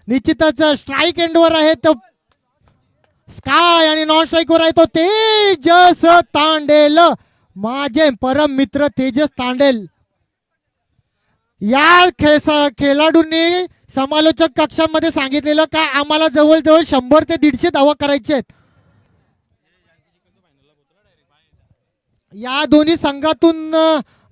निश्चितच स्ट्राईक एंडवर आहे तो स्काय आणि नॉन स्ट्राईकवर आहे तो तेजस तांडेल, माझे परम मित्र तेजस तांडेल. या खेळाडूंनी समालोचक कक्षामध्ये सांगितलेलं का आम्हाला जवळजवळ 100 ते 150 धावा करायचे आहेत. या दोन्ही संघातून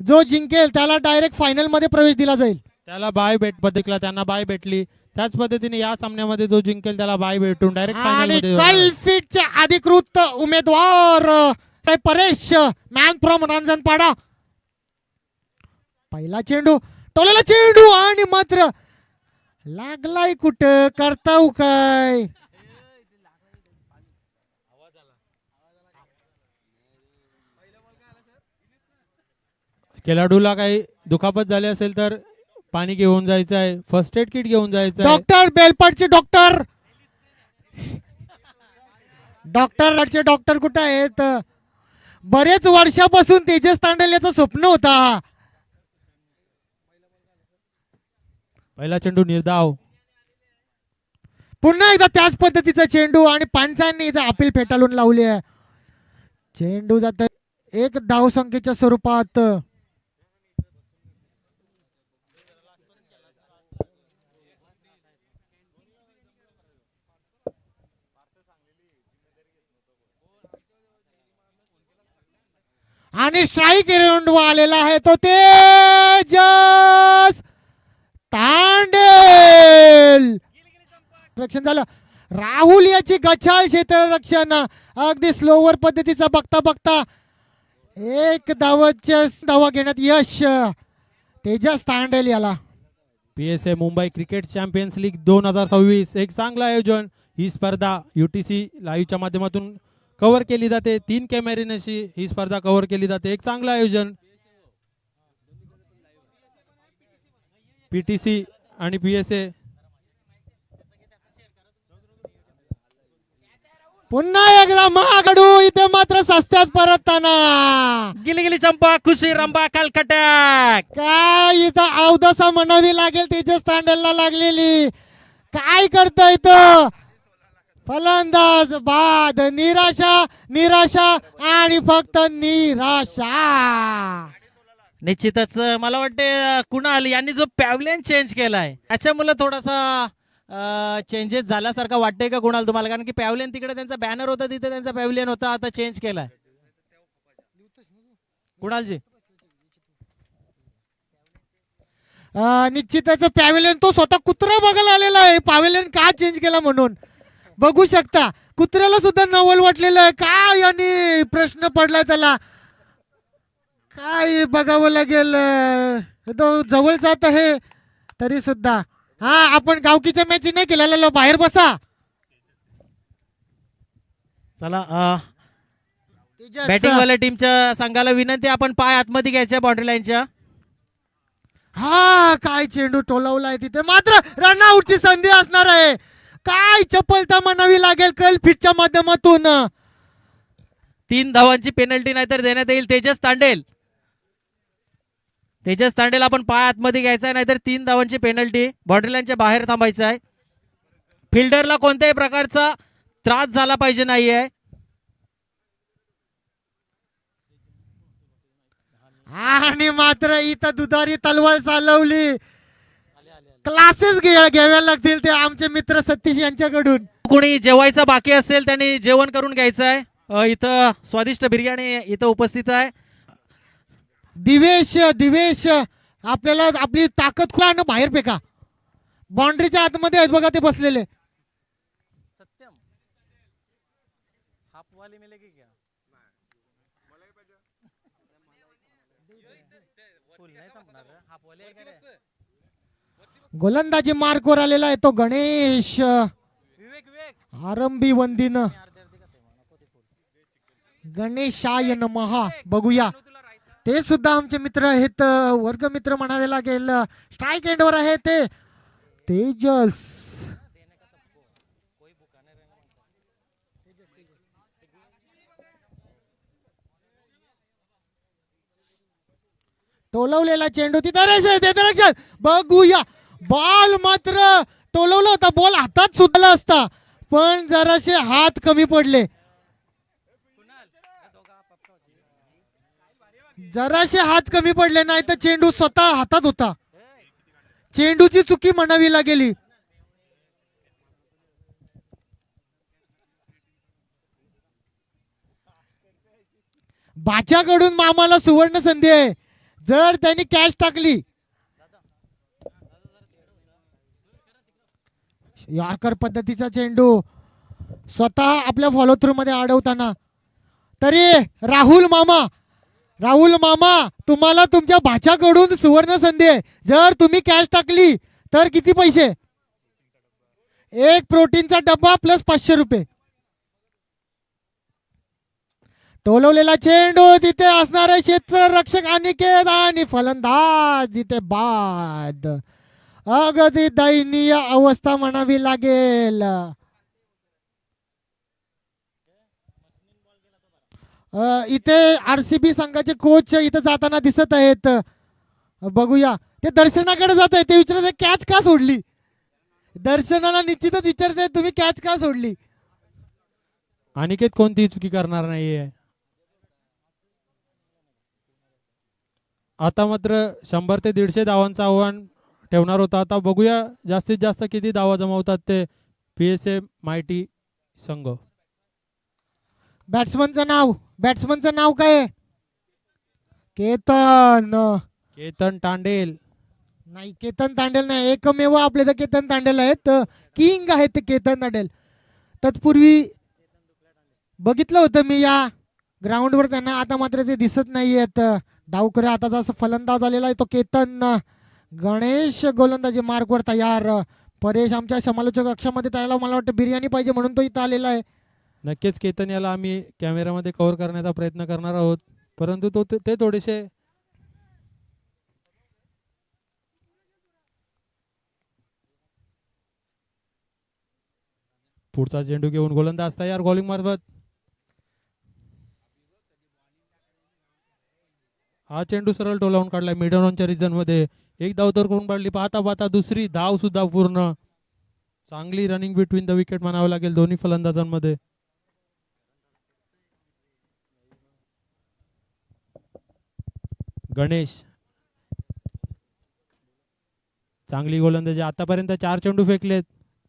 जो जिंकेल त्याला डायरेक्ट फायनल मध्ये प्रवेश दिला जाईल. त्याला बाय भेट पदकला, त्यांना बाय भेटली. त्याच पद्धतीने या सामन्यामध्ये जो जिंकेल त्याला बाय भेटून डायरेक्ट फायनल आणि मध्ये कलफिटचे अधिकृत उमेदवार परेश मॅन फ्रॉम रांजणपाडा. पहिला चेंडू, टोलेला चेंडू आणि मात्र लागलाय कुठं, करताव काय. खेळाडूला काही दुखापत झाली असेल तर पाणी घेऊन जायचं आहे, फर्स्ट एड किट घेऊन जायचं आहे. डॉक्टर बेलपाटचे डॉक्टर कुठे आहेत. बरेच वर्षापासून तेजस तांडेल याचं स्वप्न होता. पहिला चेंडू निर्धाव, पुन्हा एकदा त्याच पद्धतीचा चेंडू आणि पंचांनी इथं अपील फेटाळून लावली आहे. चेंडू जात एक धावसंख्येच्या स्वरूपात. आणि स्ट्राईक राऊंड आलेला आहे तो तेजस तांडेल. रक्षण झालं. राहुल याची गच्छाल क्षेत्ररक्षण अगदी स्लोवर पद्धतीचा बघता बघता एक धावा घेण्यात यश तेजस तांडेल याला. PSA Mumbai cricket champions league 2026 एक चांगलं आयोजन. ही स्पर्धा UTC लाईव्हच्या माध्यमातून कव्हर केली जाते. 3 कॅमेऱ्याशी ही स्पर्धा कव्हर केली जाते. एक चांगलं आयोजन. PTC आणि PSA. पुन्हा एकदा महागडू इथे मात्र सस्त्यात परतताना. गिली गिली चंपा खुशी रंबा कलकटक. काय इथं अवदसा म्हणावी लागेल तेजस तांडेलला लागलेली. काय करता इथं फलंदाज बाद. निराशा आणि फक्त निराशा. निश्चितच मला वाटते कुणाल यांनी जो पॅव्हलियन चेंज केलाय त्याच्यामुळे थोडासा चेंजेस झाल्यासारखं वाटतंय का कुणाल तुम्हाला? कारण की पॅव्हलियन तिकडे त्यांचा बॅनर होता, तिथे त्यांचा पॅव्हलियन होता, आता चेंज केलाय कुणालजी. निश्चितच पॅव्हलियन तो स्वतः कुत्रा बघायला आलेला आहे. पॅव्हलियन का चेंज केला म्हणून बघू शकता. कुत्र्याला सुद्धा नवल वाटलेलं आहे. काय आणि प्रश्न पडलाय त्याला, काय बघावं लागेल. तो जवळ जात आहे तरी सुद्धा. हा, आपण गावकीच्या मॅच नाही केलेला, बाहेर बसा. चला बॅटिंग वाल्या टीमच्या संघाला विनंती, आपण पाय आतमध्ये घ्यायच्या बाउंड्री लाईनच्या. हा, काय चेंडू टोलवलाय तिथे, मात्र रनआउटची संधी असणार आहे. काय चपलता म्हणावी लागेल कलफिटच्या माध्यमातून. 3 धावांची पेनल्टी नाहीतर देण्यात येईल. तेजस तांडेल आपण पाय आतमध्ये घ्यायचा आहे, नाहीतर 3 धावांची पेनल्टी. बाउंड्री लाईनच्या बाहेर थांबायचं आहे. फिल्डरला कोणत्याही प्रकारचा त्रास झाला पाहिजे नाहीये. आणि मात्र इथं दुधारी तलवार चालवली. क्लासेस घ्याव्या लागतील ते आमचे मित्र सतीश यांच्याकडून. कोणी जेवायचं बाकी असेल त्यांनी जेवण करून घ्यायचं आहे. इथं स्वादिष्ट बिर्याणी इथं उपस्थित आहे. दिवेश आपल्याला आपली ताकद खुला आणि बाहेर फेका. बाउंड्रीच्या आतमध्ये आहेत बघा ते बसलेले. सत्यम हाफ वाली मिलेगी क्या? गोलंदाजी मार्कवर आलेला आहे तो गणेश. आरंभी वंदीन गणेशाय नमः. बघूया, ते सुद्धा आमचे मित्र आहेत, वर्ग मित्र म्हणावे लागेल. स्ट्राईक एंडवर आहे ते तेजस. टोलवलेला चेंडू तिथे बघूया. बॉल मात्र टोलवलं होता बॉल हातात सुटला असता पण जरासे हात कमी पडले. जरासे हात कमी पडले नाही तर चेंडू स्वतः हातात होता. चेंडूची चुकी म्हणावी लागेली. बाच्याकडून मामाला सुवर्ण संधी आहे. जर त्यांनी कॅच टाकली यॉर्कर पद्धतीचा चेंडू स्वतः आपल्या फॉलो थ्रू मध्ये अडवताना तरी राहुल मामा तुम्हाला तुमच्या भाच्याकडून सुवर्ण संधी आहे. जर तुम्ही कॅच टाकली तर किती पैसे? एक प्रोटीनचा डब्बा प्लस 500 रुपये. टोलवलेला चेंडू तिथे असणारे क्षेत्ररक्षक अनिकेत आणि फलंदाज तिथे बाद. अगदी दयनीय अवस्था म्हणावी लागेल. इथे आरसीबी संघाचे कोच इथे जाताना दिसत आहेत. बघूया ते दर्शनाकडे जात आहे. ते विचारत कॅच का सोडली. दर्शनाला निश्चितच विचारते तुम्ही कॅच का सोडली. अनिकेत कोणतीही चुकी करणार नाहीये. आता मात्र 100 ते 150 धावांचं आव्हान ठेवणार होता. आता बघूया जास्तीत जास्त किती धावा जमवतात ते पीएसए मायटी संघ. बॅट्समनचं नाव काय आहे? केतन तांडेल नाही. केतन तांडेल नाही. एकमेव आपले तर केतन तांडेल आहेत. किंग आहेत ते केतन तांडेल. तत्पूर्वी बघितलं होतं मी या ग्राउंडवर त्यांना. आता मात्र ते दिसत नाहीयेत. डावकरी आता जसं फलंदाज आलेला आहे तो केतन. गणेश गोलंदाजी मार्कवर तयार. परेश आमच्या समालोचक कक्षामध्ये त्याला मला वाटतं बिर्याणी पाहिजे म्हणून तो इथं आलेला आहे. नक्कीच केतन याला आम्ही कॅमेरामध्ये कव्हर करण्याचा प्रयत्न करणार आहोत परंतु ते थोडेसे पुढचा चेंडू घेऊन गोलंदाज तयार बॉलिंग मार्फत. हा चेंडू सरळ टोलावून काढलाय मिडल ऑनच्या रिजन मध्ये. एक धाव तर करून पडली. पाहता पाहता दुसरी धाव सुद्धा पूर्ण. चांगली रनिंग बिटवीन द विकेट म्हणावं लागेल दोन्ही फलंदाजांमध्ये. गणेश चांगली गोलंदाजी. आतापर्यंत 4 चेंडू फेकलेत.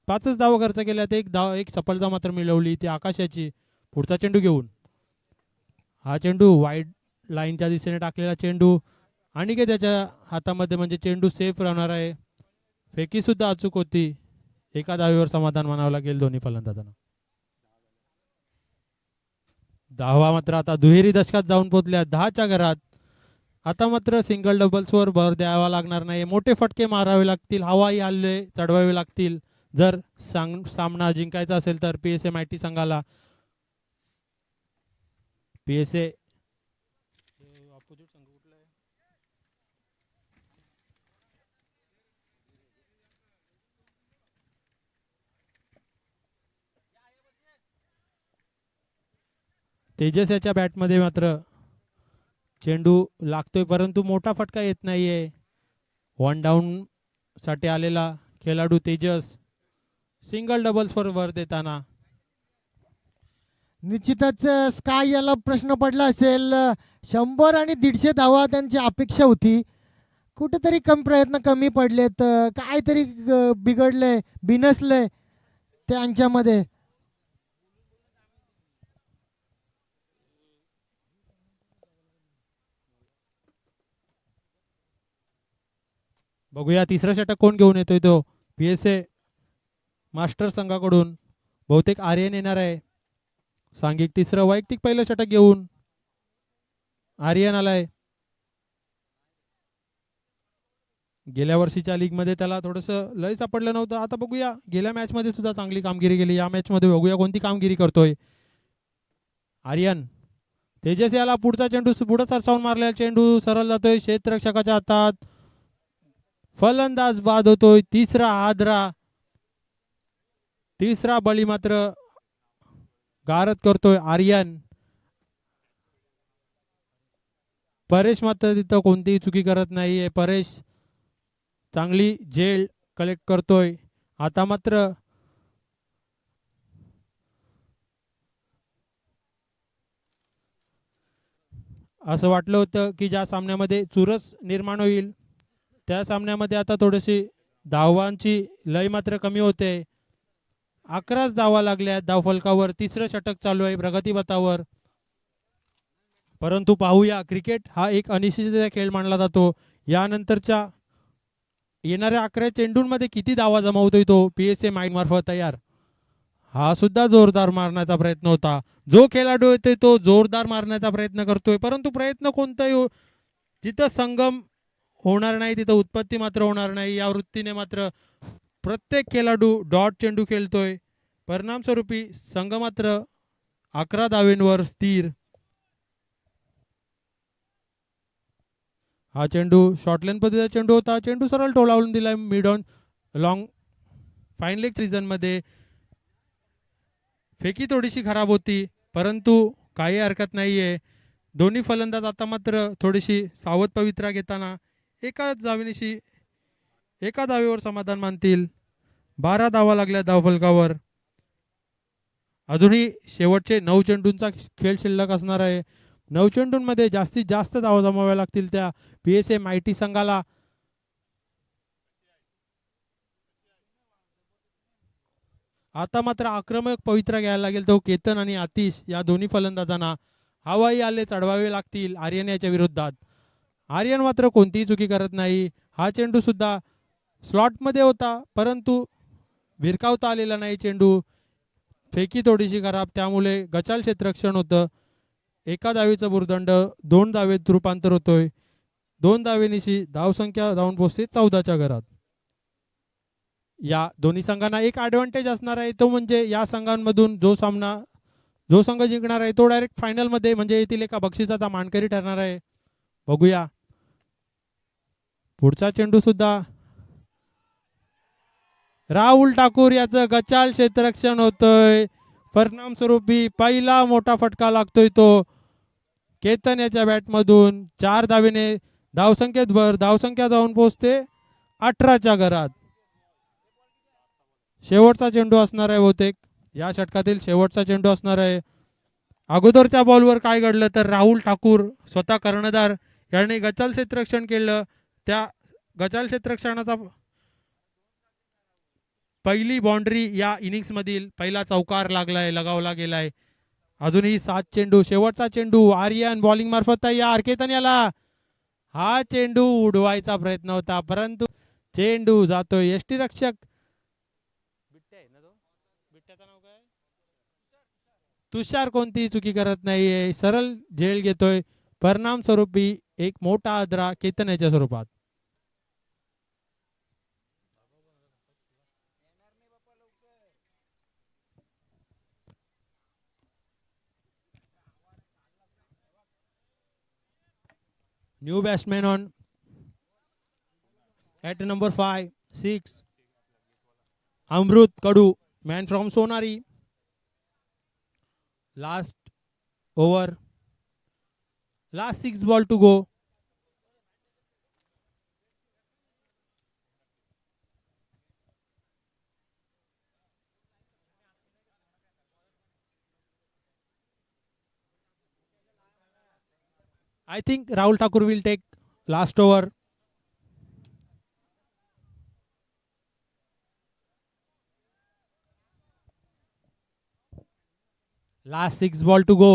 5च धावा खर्च केल्यात. एक सफलता मात्र मिळवली ती आकाशाची. पुढचा चेंडू घेऊन हा चेंडू वाईड लाईनच्या दिशेने टाकलेला चेंडू आणि काय त्याच्या हातामध्ये म्हणजे चेंडू सेफ राहणार आहे. फेकी सुद्धा अचूक होती. एका धावेवर समाधान मानावं लागेल दोन्ही फलंदाजांना. धावा मात्र आता दुहेरी दशकात जाऊन पोहोचल्या 10च्या घरात. आता मात्र सिंगल डबल्सवर भर द्यावा लागणार नाही. मोठे फटके मारावे लागतील. हवाई हल्ले चढवावे लागतील जर सामना जिंकायचा असेल तर पीएसए मायटी संघाला. पीएसए तेजस याच्या बॅटमध्ये मात्र चेंडू लागतोय परंतु मोठा फटका येत नाहीये. 1 डाऊन साठी आलेला खेळाडू तेजस सिंगल डबल्स वर भर देताना. निश्चितच स्काय याला प्रश्न पडला असेल. 100 आणि 150 धावा त्यांची अपेक्षा होती. कुठेतरी प्रयत्न कमी पडलेत. काहीतरी बिघडलंय बिनसलंय त्यांच्यामध्ये. बघूया तिसरा षटक कोण घेऊन येतोय. तो पीएसए मास्टर संघाकडून बहुतेक आर्यन येणार आहे. सांघिक तिसरं वैयक्तिक पहिलं षटक घेऊन आर्यन आलाय. गेल्या वर्षीच्या लीग मध्ये त्याला थोडस लय सापडलं नव्हतं. आता बघूया गेल्या मॅच मध्ये सुद्धा चांगली कामगिरी केली. या मॅच मध्ये बघूया कोणती कामगिरी करतोय आर्यन. तेजस याला पुढचा चेंडू पुढे सरसावून मारलेला चेंडू सरळ जातोय क्षेत्ररक्षकाच्या हातात. फलंदाज बाद होतोय. तिसरा हादरा. तिसरा बळी मात्र गारद करतोय आर्यन. परेश मात्र तिथं कोणतीही चुकी करत नाहीये. परेश चांगली झेल कलेक्ट करतोय. आता मात्र असं वाटलं होतं की ज्या सामन्यामध्ये चुरस निर्माण होईल त्या सामन्यामध्ये आता थोडीशी धावांची लय मात्र कमी होते. 11च धावा लागल्या धावफलकावर. तिसरं षटक चालू आहे प्रगतीपथावर. परंतु पाहूया, क्रिकेट हा एक अनिश्चिततेचा खेळ मानला जातो. यानंतरच्या येणाऱ्या 11 चेंडूंमध्ये किती धावा जमावतोय तो PSA मार्फत तयार, हा सुद्धा जोरदार मारण्याचा प्रयत्न होता. जो खेळाडू येतोय तो जोरदार मारण्याचा प्रयत्न करतोय, परंतु प्रयत्न कोणताही जिथं संगम होणार नाही तिथं उत्पत्ती मात्र होणार नाही. या वृत्तीने मात्र प्रत्येक खेळाडू डॉट चेंडू खेळतोय. परिणामस्वरूपी संघ मात्र 11 धावेंवर स्थिर. हा चेंडू शॉर्टलाईन पद्धतीचा चेंडू होता. चेंडू सरळ टोलावून दिलाय mid on long fine leg season मध्ये. फेकी थोडीशी खराब होती, परंतु काही हरकत नाहीये. दोन्ही फलंदाज आता मात्र थोडीशी सावध पवित्रा घेताना एका धावेवर समाधान मानतील. 12 धावा लागल्या धावफलकावर. अजूनही शेवटचे 9 चेंडूंचा खेळ शिल्लक असणार आहे. 9 चेंडूंमध्ये जास्तीत जास्त धावा जमाव्या लागतील त्या PSA मायटी संघाला. आता मात्र आक्रमक पवित्रा घ्यायला लागेल तो केतन आणि आतिश या दोन्ही फलंदाजांना. हवाई आले चढवावे लागतील आर्यन याच्या विरोधात. आर्यन मात्र कोणतीही चुकी करत नाही. हा चेंडू सुद्धा स्लॉटमध्ये होता, परंतु भिरकावता आलेला नाही चेंडू. फेकी थोडीशी खराब, त्यामुळे गचाल क्षेत्ररक्षण होतं. एका धावेचं भुर्दंड 2 धावेत रूपांतर होतोय. 2 धावेनिशी धावसंख्या जाऊन पोहोचते 14च्या घरात. या दोन्ही संघांना एक ॲडव्हान्टेज असणार आहे, तो म्हणजे या संघांमधून जो संघ जिंकणार आहे तो डायरेक्ट फायनल मध्ये म्हणजे येथील एका बक्षिसाचा मानकरी ठरणार आहे. बघूया पुढचा चेंडू सुद्धा राहुल ठाकूर याचं गचाल क्षेत्ररक्षण होतोय. परिणामस्वरूपी पहिला मोठा फटका लागतोय तो केतन याच्या बॅटमधून. 4 धावेने धावसंख्येत भर. धावसंख्या जाऊन पोहोचते 18च्या घरात. शेवटचा चेंडू असणार आहे बहुतेक, या षटकातील शेवटचा चेंडू असणार आहे. अगोदरच्या बॉलवर काय घडलं तर राहुल ठाकूर स्वतः कर्णधार याने गचाल क्षेत्ररक्षण केलं. त्या गचाल क्षेत्ररक्षणाचा पहिली बाउंड्री या इनिंग्स मधील पहिला चौकार लगावला गेलाय. अजूनही 7 चेंडू. शेवटचा चेंडू आर्यन बॉलिंग मार्फत तयार. केतन याला हा चेंडू उडवायचा प्रयत्न होता, परंतु चेंडू जातोय. यष्टीरक्षक तुषार कोणतीही चुकी करत नाहीये, सरळ झेल घेतोय. परिणाम स्वरूपी एक मोठा आदरा केतन याच्या स्वरूपात. New batsman on at number 5, 6, Amrut Kadu, man from Sonari. Last over, last 6 ball to go. I think Rahul Thakur will take last over. Last 6 ball to go.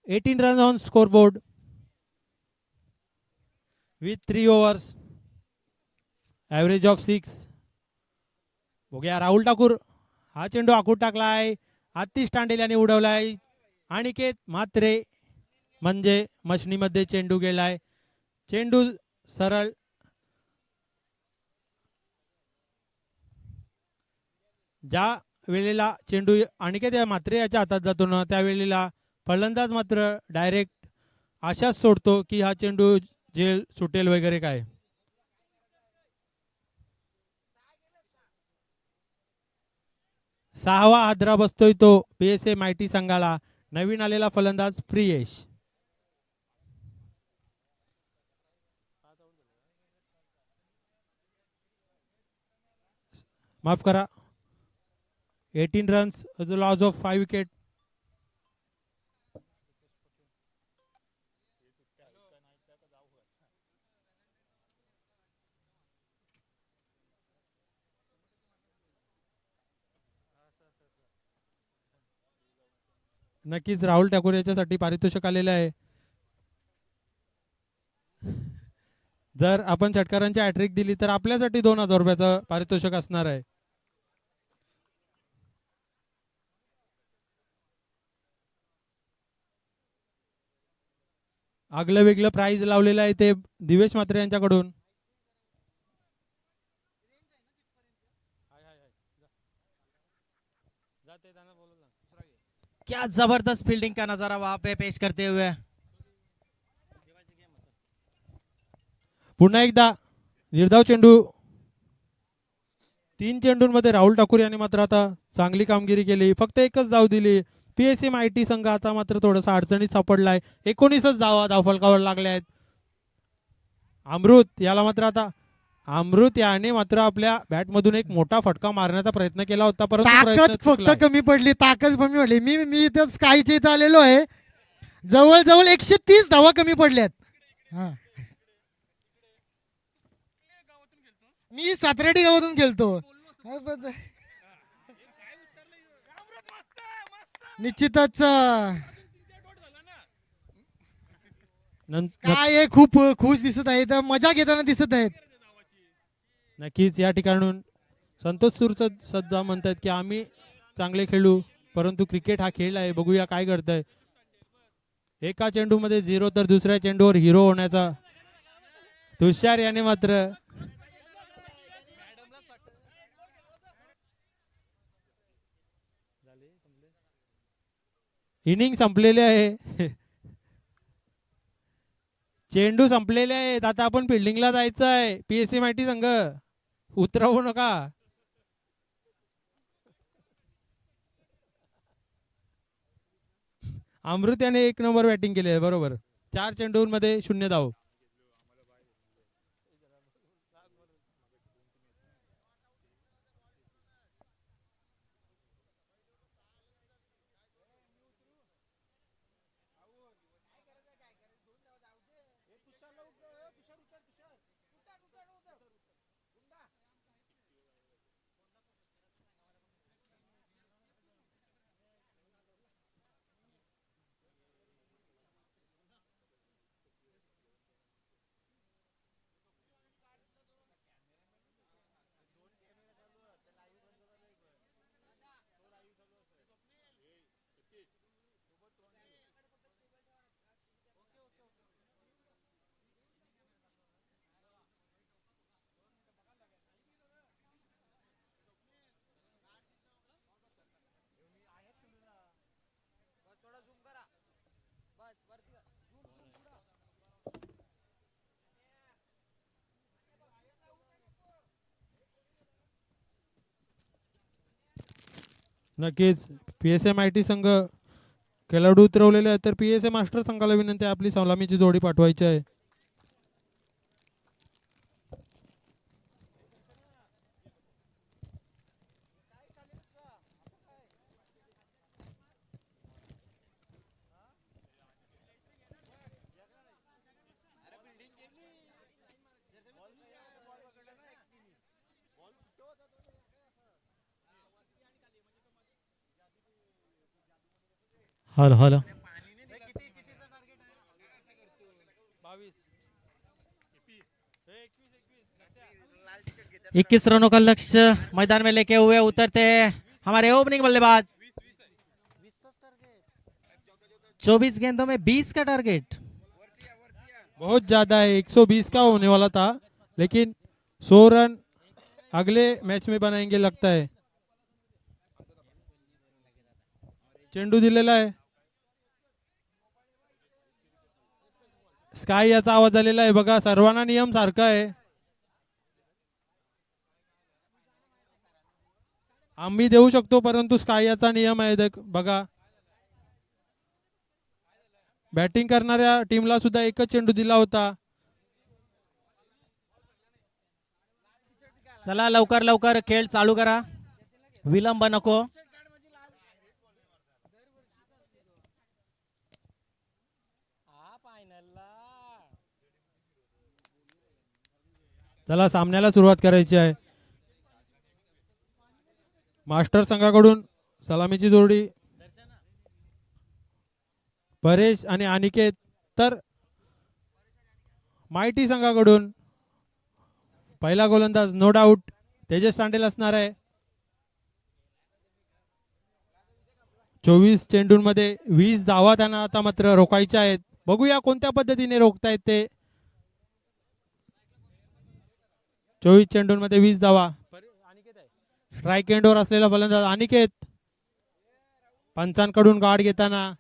(18 runs on scoreboard with 3 overs, average of 6. बघूया राहुल ठाकूर हा चेंडू आखूड टाकलाय. आतिश तांडेल याने उडवलाय. अनिकेत म्हात्रे म्हणजे मशनीमध्ये चेंडू गेलाय. चेंडू सरळ ज्या वेळेला चेंडू अनिकेत म्हात्रे याच्या हातात जातो ना त्यावेळेला फलंदाज मात्र डायरेक्ट आशाच सोडतो की हा चेंडू झेल सुटेल वगैरे काय. सहावा हादरा बसतोय तो PSA मायटी संघाला. नवीन आलेला फलंदाज प्रियेश. माफ करा 18 runs the loss of 5 wicket. नक्कीच राहुल ठाकूर याच्यासाठी पारितोषिक आलेले आहे. जर आपण षटकारांची हॅट्रिक दिली तर आपल्यासाठी 2000 रुपयाचं पारितोषिक असणार आहे. आगलं वेगळं प्राइज लावलेलं आहे ते दिवेश म्हात्रे यांच्याकडून. क्या जबरदस्त फील्डिंग का नजारा वहां पे पेश करते हुए पुन्हा एकदा निर्धाव चेंडू. 3 चेंडूंमध्ये राहुल ठाकूर यांनी मात्र आता चांगली कामगिरी केली. फक्त एकच धाव दिली. पीएसएम आयटी संघ आता मात्र थोडासा अडचणीत सापडलाय. 19च धावफलकावर लागले आहेत. अमृत याला मात्र आता अमृत याने मात्र आपल्या बॅट मधून एक मोठा फटका मारण्याचा प्रयत्न केला होता, परंतु ताकद प्रयत्न फक्त चुकला. कमी पडली, ताकद कमी पडली. मी इथं स्कायच्या इथं आलेलो आहे. जवळजवळ 130 धावा कमी पडल्यात. हा. मी सातरेडी गावातून खेळतो. निश्चितच काय खूप खुश दिसत आहेत, मजा घेताना दिसत आहेत. नक्कीच या ठिकाणून संतोष सुद्धा म्हणतात की आम्ही चांगले खेळू, परंतु क्रिकेट हा खेळ आहे, बघूया काय करतंय. एका चेंडूमध्ये 0 तर दुसऱ्या चेंडूवर हिरो होण्याचा तुषार याने मात्र इनिंग संपलेले आहे. चेंडू संपलेले आहेत. आता आपण फिल्डिंगला जायचं आहे. पीएससी माहिती संघ उतरवू नका. अमृत याने 1 नंबर बॅटिंग केली आहे. बरोबर 4 चेंडूंमध्ये 0 धाव. नक्कीच पीएसएम आयटी संघ खेळाडू उतरवलेले आहेत, तर पीएसए मास्टर संघाला विनंती आहे आपली सलामीची जोडी पाठवायची आहे. हॅलो हॅलो 21 रनों का लक्ष्य मैदान में लेके हुए उतरते हमारे ओपनिंग बल्लेबाज. 24 गेंदों में 20 का टारगेट. बहुत ज्यादा है. 120 का होने वाला था, लेकिन 100 रन अगले मैच में बनाएंगे लगता है. चेंडू दिलेला आहे. स्काय याचा आवाज आलेला आहे. बघा सर्वांना नियम सारखा आहे. आम्ही देऊ शकतो, परंतु स्काय याचा नियम आहे. बघा बॅटिंग करणाऱ्या टीमला सुद्धा एकच चेंडू दिला होता. चला लवकर लवकर खेळ चालू करा, विलंब नको. चला सामन्याला सुरुवात करायची आहे. मास्टर संघाकडून सलामीची जोडी परेश आणि अनिकेत, तर माहिती संघाकडून पहिला गोलंदाज नो डाऊट तेजस तांडेल असणार आहे. 24 चेंडूंमध्ये 20 धावा त्यांना आता मात्र रोखायच्या आहेत. बघूया कोणत्या पद्धतीने रोखतायत ते. 24 चेंडूंमध्ये 20 धावा. स्ट्राईक एंडवर असलेला फलंदाज अनिकेत, पंचांकडून गाड घेताना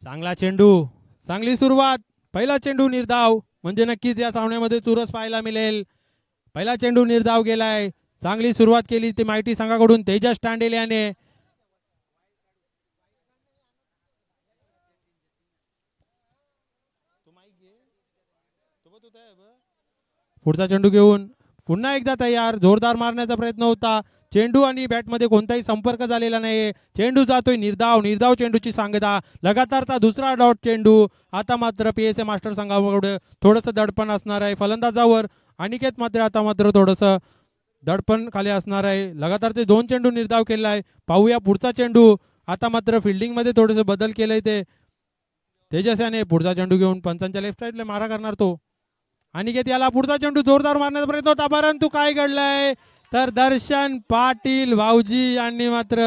चांगला चेंडू, चांगली सुरुवात. पहिला चेंडू निर्धाव, म्हणजे नक्कीच या सामन्यामध्ये चुरस पाहायला मिळेल. पहिला चेंडू निर्धाव गेलाय. चांगली सुरुवात केली ती माहिती संघाकडून तेजस तांडेल याने. पुढचा चेंडू घेऊन पुन्हा एकदा तयार. जोरदार मारण्याचा प्रयत्न होता. चेंडू आणि बॅटमध्ये कोणताही संपर्क झालेला नाही. चेंडू जातोय निर्धाव. निर्धाव चेंडूची सांगता. लगातारचा दुसरा डॉट चेंडू. आता मात्र पीएसए मास्टर संघाकडे थोडंसं दडपण असणार आहे फलंदाजावर. अनिकेत मात्र आता मात्र थोडंसं दडपण खाली असणार आहे. लगातारचे 2 चेंडू निर्धाव केला आहे. पाहूया पुढचा चेंडू. आता मात्र फिल्डिंग मध्ये थोडेसे बदल केले ते तेजस याने. पुढचा चेंडू घेऊन पंचांच्या लेफ्ट साईडला मारा करणार तो अनिकेत. याला पुढचा चेंडू जोरदार मारण्याचा प्रयत्न होता, परंतु काय घडलंय तर दर्शन पाटील भाऊजी यांनी मात्र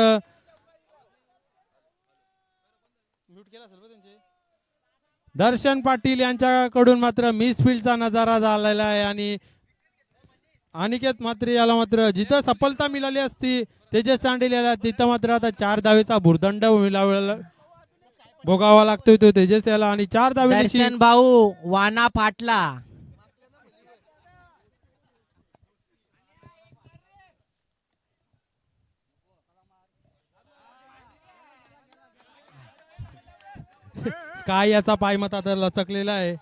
दर्शन पाटील यांच्याकडून मात्र मिसफील्डचा नजारा झालेला आहे. आणि अनिकेत मात्र याला मात्र जिथं सफलता मिळाली असती तेजस तांडेल याला, तिथं मात्र आता 4 धावेचा भुर्दंड भोगावा लागतोय तो तेजस याला. आणि 4 धावे दर्शन भाऊ वाना फाटला. स्काय याचा पायमत आता लचकलेला आहे.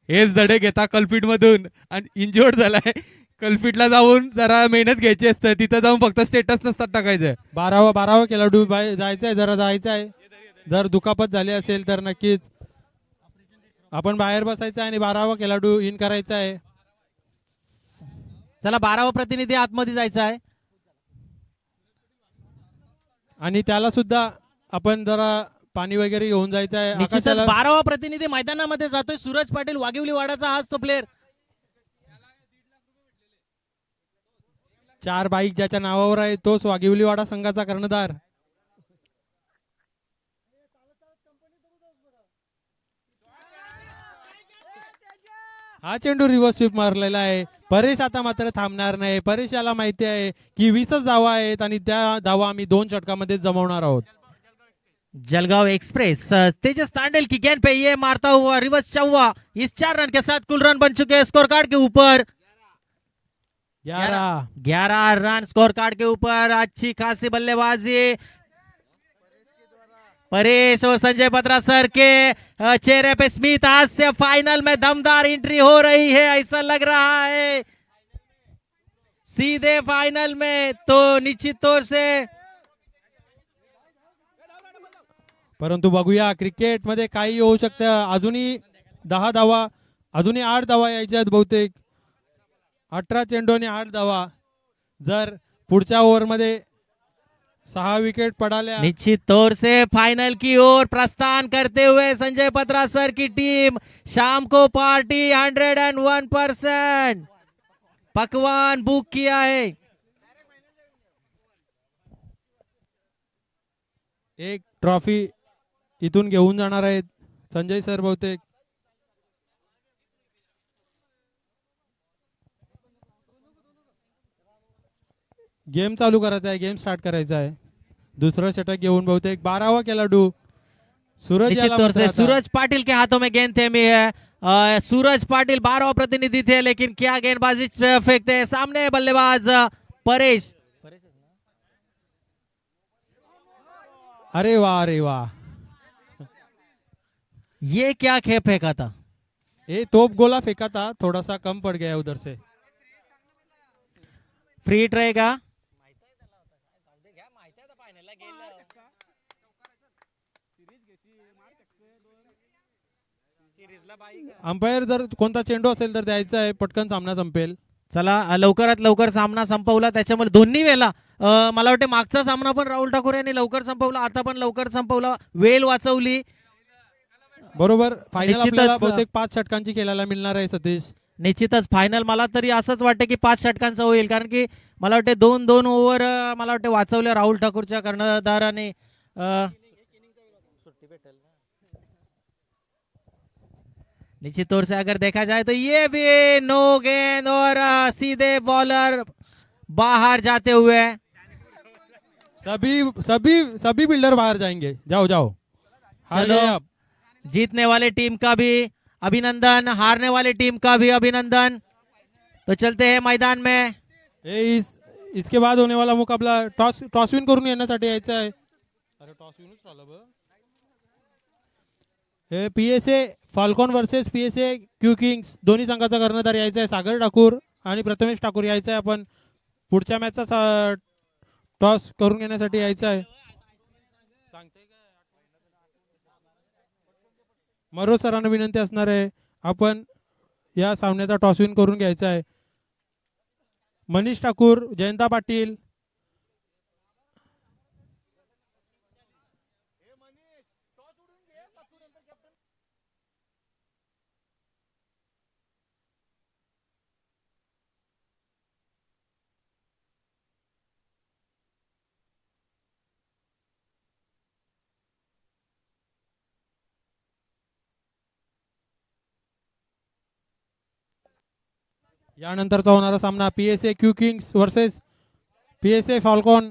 हेच धडे घेता कल्पिट मधून आणि इंजोर्ड झालाय. कल्पिटला जाऊन जरा मेहनत घ्यायची असते, तिथं जाऊन फक्त स्टेटस नसतात टाकायचं. 12वा खेळाडू जायचंय, जरा जायचंय. जर दुखापत झाली असेल तर नक्कीच आपण बाहेर बसायचं आणि 12वा खेळाडू इन करायचा आहे. चला 12वा प्रतिनिधी आतमध्ये जायचा आहे. आणि त्याला सुद्धा आपण जरा पाणी वगैरे घेऊन जायचं आहे. निश्चितच आकाशाला 12वा प्रतिनिधी मैदानामध्ये जातोय. सूरज पाटील वाघिवली वाडाचा हाच तो प्लेअर. 4 बाईक ज्याच्या नावावर आहे तोच वाघिवलीवाडा संघाचा कर्णधार. हा चेंडू रिव्हर्स स्वीप मारलेला आहे. परेश आता मात्र थांबणार नाही. परेश याला माहिती आहे की 20च धावा आहेत आणि त्या धावा आम्ही 2 षटकामध्ये जमवणार आहोत. जलगांव एक्सप्रेस तेजस तांडेल की गेंद पे ये मारता हुआ रिवर्स चौवा. इस 4 रन के साथ कुल रन बन चुके हैं स्कोर कार्ड के ऊपर 11 रन स्कोर कार्ड के ऊपर. अच्छी खासी बल्लेबाजी परेश और संजय पत्रा सर के चेहरे पे स्मित हास्य. फाइनल में दमदार एंट्री हो रही है ऐसा लग रहा है. सीधे फाइनल में तो निश्चित तौर से. परंतु बघूया क्रिकेट मध्ये काही होऊ शकतं. अजूनही 10 धावा, अजूनही 8 धावा यायच्यात बहुतेक. 18 चेंडू आणि 8 धावा. जर पुढच्या ओव्हर मध्ये 6 विकेट पडाल्या निश्चित तौर से फाइनल की ओर प्रस्थान करते हुए संजय पत्रा सर की टीम. शाम को पार्टी 101% पकवान बुक किया है. एक ट्रॉफी इथून घेऊन जाणार आहेत संजय सर बहुतेक. गेम चालू करायचा आहे, गेम स्टार्ट करायचा आहे. दुसरं षटक घेऊन बहुतेक 12वा खेळाडू सूरज निश्चित याला तौर म्हणतात से आता. सूरज पाटिल के हाथों में गेंद थमी है। सूरज पाटिल 12वां प्रतिनिधि थे, लेकिन क्या गेंदबाजी फेंकते हैं सामने बल्लेबाज परेश। अरे वाह अरे वाह, ये क्या खेप फेंका था। ये तोप गोला फेंका था, थोड़ा सा कम पड़ गया उधर से। फ्री हिट रहेगा। अंपायर जर कोणता चेंडू असेल तर द्यायचा आहे, पटकन सामना संपेल. चला लवकरात लवकर सामना संपवला, त्याच्यामुळे दोन्ही वेळेला मला वाटते मागचा सामना पण राहुल ठाकूर यांनी लवकर संपवला, आता पण लवकर संपवला, वेळ वाचवली. बरोबर, फायनल निश्चितच, आपल्याला बहुतेक 5 षटकांची खेळायला मिळणार आहे सतीश. निश्चितच फायनल मला तरी असंच वाटतं की 5 षटकांचं होईल, कारण की मला वाटते 2-2 ओव्हर मला वाटते वाचवल्या राहुल ठाकूरच्या कर्णधाराने. निश्चित तौर से अगर देखा जाए तो ये भी नो गेंद और सीधे बॉलर बाहर जाते हुए। सभी सभी सभी बिल्डर बाहर जाएंगे, जाओ जाओ. हार चलो, गए अब. जीतने वाले टीम का भी अभिनंदन, हारने वाले टीम का भी अभिनंदन। तो चलते हैं मैदान में। इसके बाद होने वाला मुकाबला टॉस विन करून येण्यासाठी यायचा आहे. अरे टॉस विनच राहिलं बघ. हे PSA Falcon versus PSA Q Kings दोन्ही संघाचा कर्णधार यायचा आहे. सागर ठाकूर आणि प्रथमेश ठाकूर यायचा आहे. आपण पुढच्या मॅचचा टॉस करून घेण्यासाठी यायचा आहे. मरो सरांना विनंती असणार आहे, आपण या सामन्याचा टॉस विन करून घ्यायचा आहे. मनीष ठाकूर, जयंता पाटील, यानंतरचा होणारा सामना PSA Q Kings versus PSA Falcon